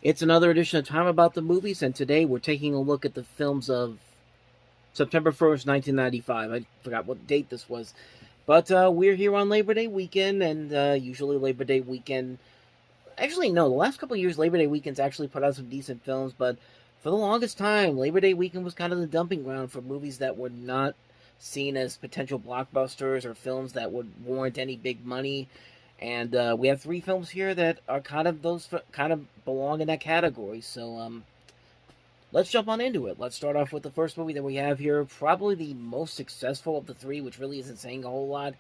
It's another edition of Time About the Movies, and today we're taking a look at the films of September 1st, 1995. I forgot what date this was. But we're here on Labor Day weekend, and usually Labor Day weekend... Actually, no, the last couple of years, Labor Day weekends actually put out some decent films, but for the longest time, Labor Day weekend was kind of the dumping ground for movies that were not seen as potential blockbusters or films that would warrant any big money. And we have three films here that are kind of belong in that category. So let's jump on into it. Let's start off with the first movie that we have here, probably the most successful of the three, which really isn't saying a whole lot.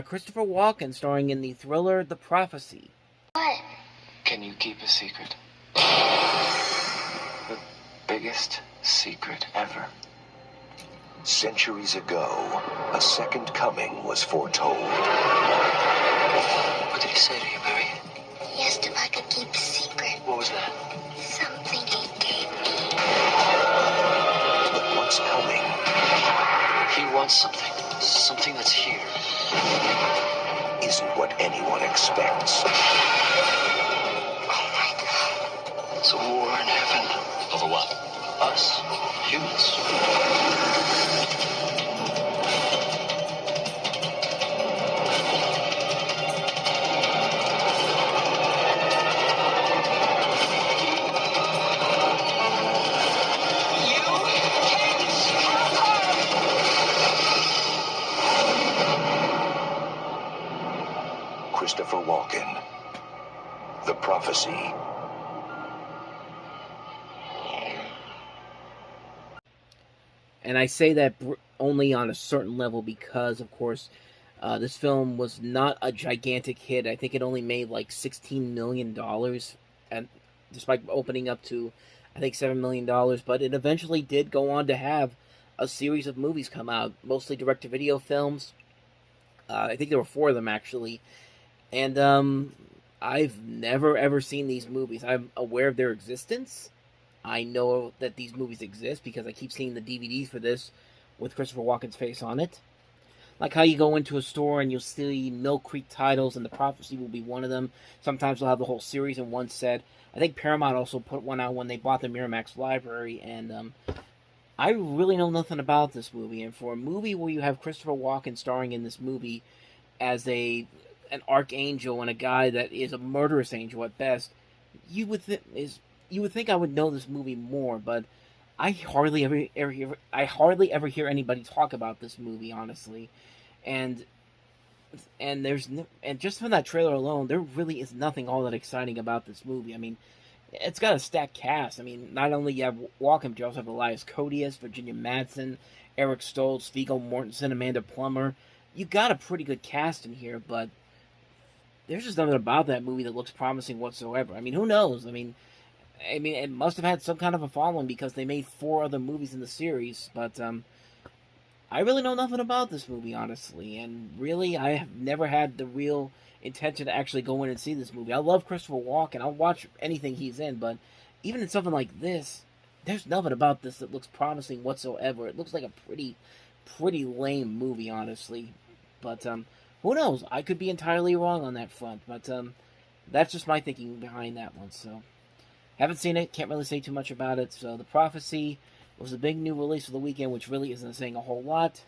Christopher Walken, starring in the thriller The Prophecy. What? Can you keep a secret? The biggest secret ever. Centuries ago, a second coming was foretold. What did he say to you, Mary? He asked if I could keep a secret. What was that? Something he gave me. But what's coming He wants something. Something that's here. isn't what anyone expects. Oh my God. It's a war in heaven. Over what? Us. Humans. Christopher Walken. The Prophecy. And I say that only on a certain level because, of course, this film was not a gigantic hit. I think it only made like $16 million, and despite opening up to, I think, $7 million. But it eventually did go on to have a series of movies come out, mostly direct-to-video films. I think there were 4 of them, actually. And I've never, ever seen these movies. I'm aware of their existence. I know that these movies exist because I keep seeing the DVDs for this with Christopher Walken's face on it. Like how you go into a store and you'll see Mill Creek titles, and The Prophecy will be one of them. Sometimes they'll have the whole series in one set. I think Paramount also put one out when they bought the Miramax library, and I really know nothing about this movie. And for a movie where you have Christopher Walken starring in this movie as an archangel and a guy that is a murderous angel at best, you would think I would know this movie more, but I hardly ever hear anybody talk about this movie, honestly. And just from that trailer alone, there really is nothing all that exciting about this movie. I mean, it's got a stacked cast. I mean, not only you have Walken, but you also have Elias Koteas, Virginia Madsen, Eric Stoltz, Viggo Mortensen, Amanda Plummer. You got a pretty good cast in here, but there's just nothing about that movie that looks promising whatsoever. I mean, who knows? I mean, it must have had some kind of a following because they made 4 other movies in the series. But I really know nothing about this movie, honestly. And really, I have never had the real intention to actually go in and see this movie. I love Christopher Walken. I'll watch anything he's in. But even in something like this, there's nothing about this that looks promising whatsoever. It looks like a pretty lame movie, honestly. But who knows? I could be entirely wrong on that front. But that's just my thinking behind that one. So, haven't seen it. Can't really say too much about it. So, The Prophecy was the big new release of the weekend, which really isn't saying a whole lot.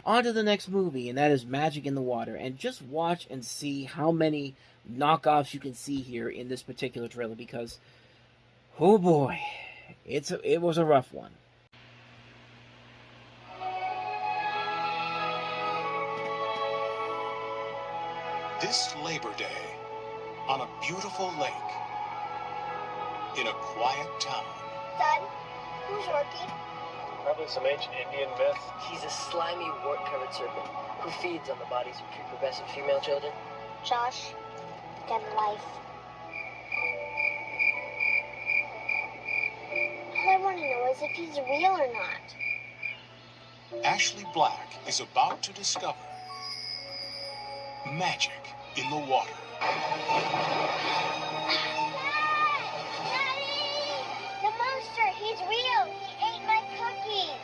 On to the next movie, and that is Magic in the Water. And just watch and see how many knockoffs you can see here in this particular trailer, because, oh boy, it was a rough one. This Labor Day, on a beautiful lake, in a quiet town. Son, who's Yorkie? Probably some ancient Indian myth. He's a slimy, wart-covered serpent who feeds on the bodies of prepubescent female children. Josh, get a life. All I want to know is if he's real or not. Ashley Black is about to discover magic in the water. Daddy! The monster, he's real. He ate my cookies.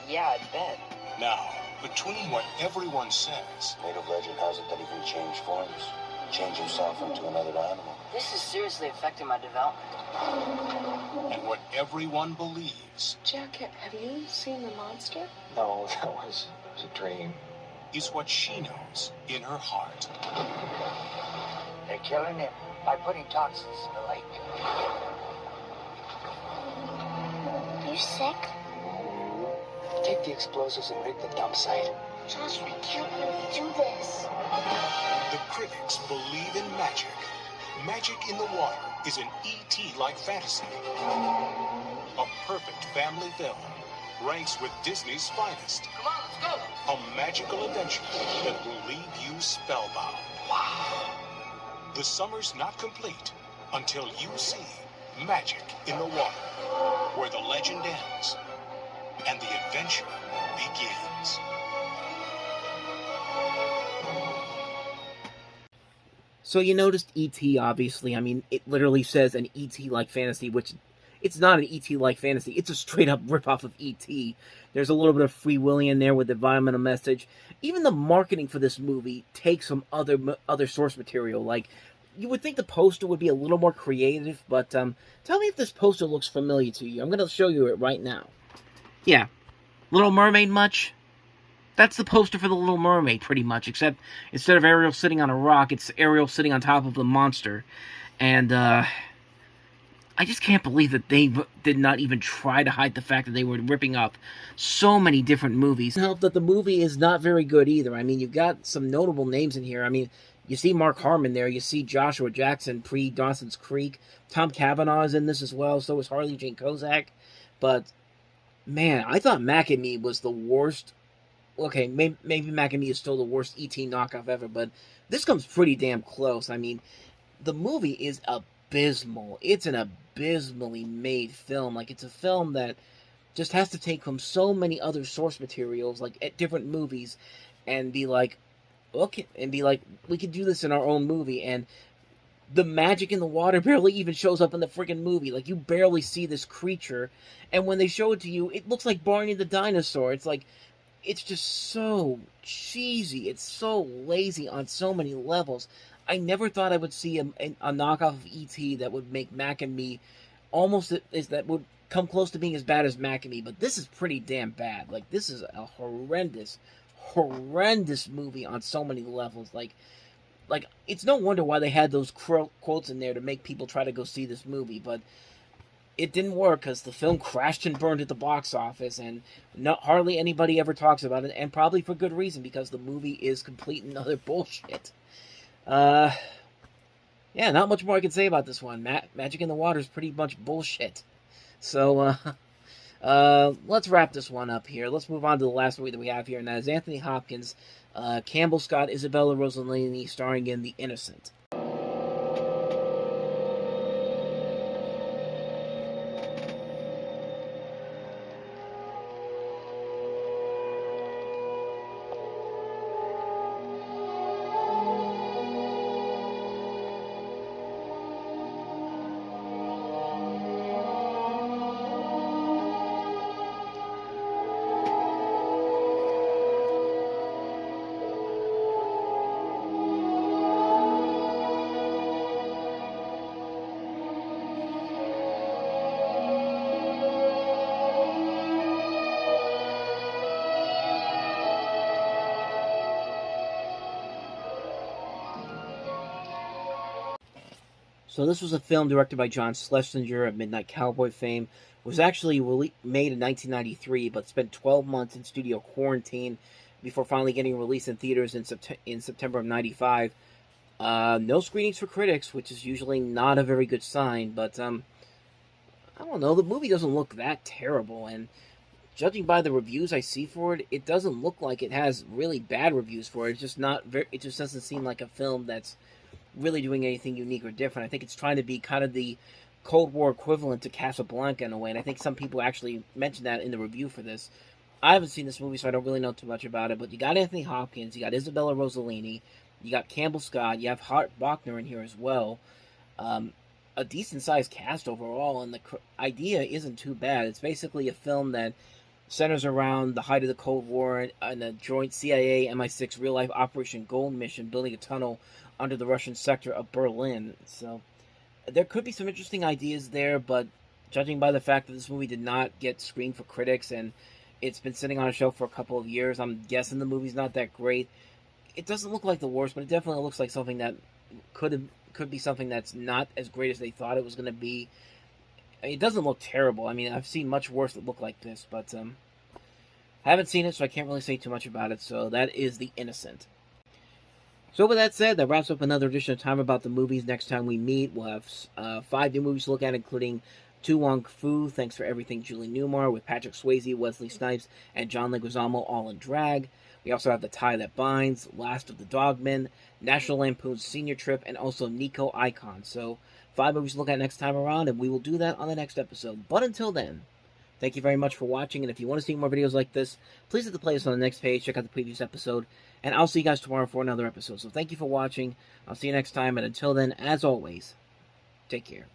Yeah, I bet. Now, between what everyone says Native legend has it that he can change forms. change himself into another animal. This is seriously affecting my development. And what everyone believes Jack, have you seen the monster? No, that was a dream. is what she knows in her heart. They're killing him by putting toxins in the lake. You sick? Take the explosives and rig the dump site. Josh, we can't really do this. The critics believe in magic. Magic in the water is an E.T.-like fantasy. A perfect family film, ranks with Disney's finest. Come on, let's go. A magical adventure that will leave you spellbound. The summer's not complete until you see Magic in the Water, where the legend ends and the adventure begins. So you noticed E.T., obviously. I mean, it literally says an E.T.-like fantasy, which it's not an E.T.-like fantasy. It's a straight-up rip-off of E.T. There's a little bit of Free Willy in there with the environmental message. Even the marketing for this movie takes some other source material. Like, you would think the poster would be a little more creative, but tell me if this poster looks familiar to you. I'm going to show you it right now. Yeah. Little Mermaid much? That's the poster for The Little Mermaid, pretty much, except instead of Ariel sitting on a rock, it's Ariel sitting on top of the monster. And, I just can't believe that they did not even try to hide the fact that they were ripping up so many different movies. Help that the movie is not very good either. I mean, you've got some notable names in here. I mean, you see Mark Harmon there. You see Joshua Jackson pre-Dawson's Creek. Tom Cavanaugh is in this as well. So is Harley Jane Kozak. But, man, I thought Mac and Me was the worst. Okay, maybe Mac and Me is still the worst E.T. knockoff ever, but this comes pretty damn close. I mean, the movie is abysmal. It's an abysmally made film. Like, it's a film that just has to take from so many other source materials, like, at different movies, and be like, okay, and be like, we could do this in our own movie, and the magic in the water barely even shows up in the freaking movie. Like, you barely see this creature, and when they show it to you, it looks like Barney the dinosaur. It's like, it's just so cheesy. It's so lazy on so many levels. I never thought I would see a knockoff of E.T. that would make Mac and Me that would come close to being as bad as Mac and Me, but this is pretty damn bad. Like, this is a horrendous movie on so many levels. Like it's no wonder why they had those quotes in there to make people try to go see this movie, but it didn't work because the film crashed and burned at the box office, and hardly anybody ever talks about it, and probably for good reason, because the movie is complete and utter bullshit. Yeah, not much more I can say about this one. Magic in the Water is pretty much bullshit. So, let's wrap this one up here. Let's move on to the last movie that we have here, and that is Anthony Hopkins, Campbell Scott, Isabella Rossellini, starring in The Innocent. So this was a film directed by John Schlesinger of Midnight Cowboy fame. It was actually made in 1993, but spent 12 months in studio quarantine before finally getting released in theaters in September of 95. No screenings for critics, which is usually not a very good sign, but I don't know, the movie doesn't look that terrible, and judging by the reviews I see for it, it doesn't look like it has really bad reviews for it. It's just it just doesn't seem like a film that's really doing anything unique or different. I think it's trying to be kind of the Cold War equivalent to Casablanca in a way, and I think some people actually mentioned that in the review for this. I haven't seen this movie, so I don't really know too much about it, but you got Anthony Hopkins, you got Isabella Rossellini, you got Campbell Scott, you have Hart Bachner in here as well. A decent-sized cast overall, and the idea isn't too bad. It's basically a film that centers around the height of the Cold War and a joint CIA MI6 real-life Operation Gold mission building a tunnel under the Russian sector of Berlin. So there could be some interesting ideas there, but judging by the fact that this movie did not get screened for critics and it's been sitting on a shelf for a couple of years, I'm guessing the movie's not that great. It doesn't look like the worst, but it definitely looks like something that could be something that's not as great as they thought it was going to be. It doesn't look terrible. I mean, I've seen much worse that look like this, but I haven't seen it, so I can't really say too much about it. So that is The Innocent. So with that said, that wraps up another edition of Time About the Movies. Next time we meet, we'll have 5 new movies to look at, including To Wong Fu, Thanks for Everything, Julie Newmar, with Patrick Swayze, Wesley Snipes, and John Leguizamo all in drag. We also have The Tie That Binds, Last of the Dogmen, National Lampoon's Senior Trip, and also Nico Icon. So 5 movies to look at next time around, and we will do that on the next episode. But until then, thank you very much for watching, and if you want to see more videos like this, please hit the playlist on the next page, check out the previous episode, and I'll see you guys tomorrow for another episode. So thank you for watching, I'll see you next time, and until then, as always, take care.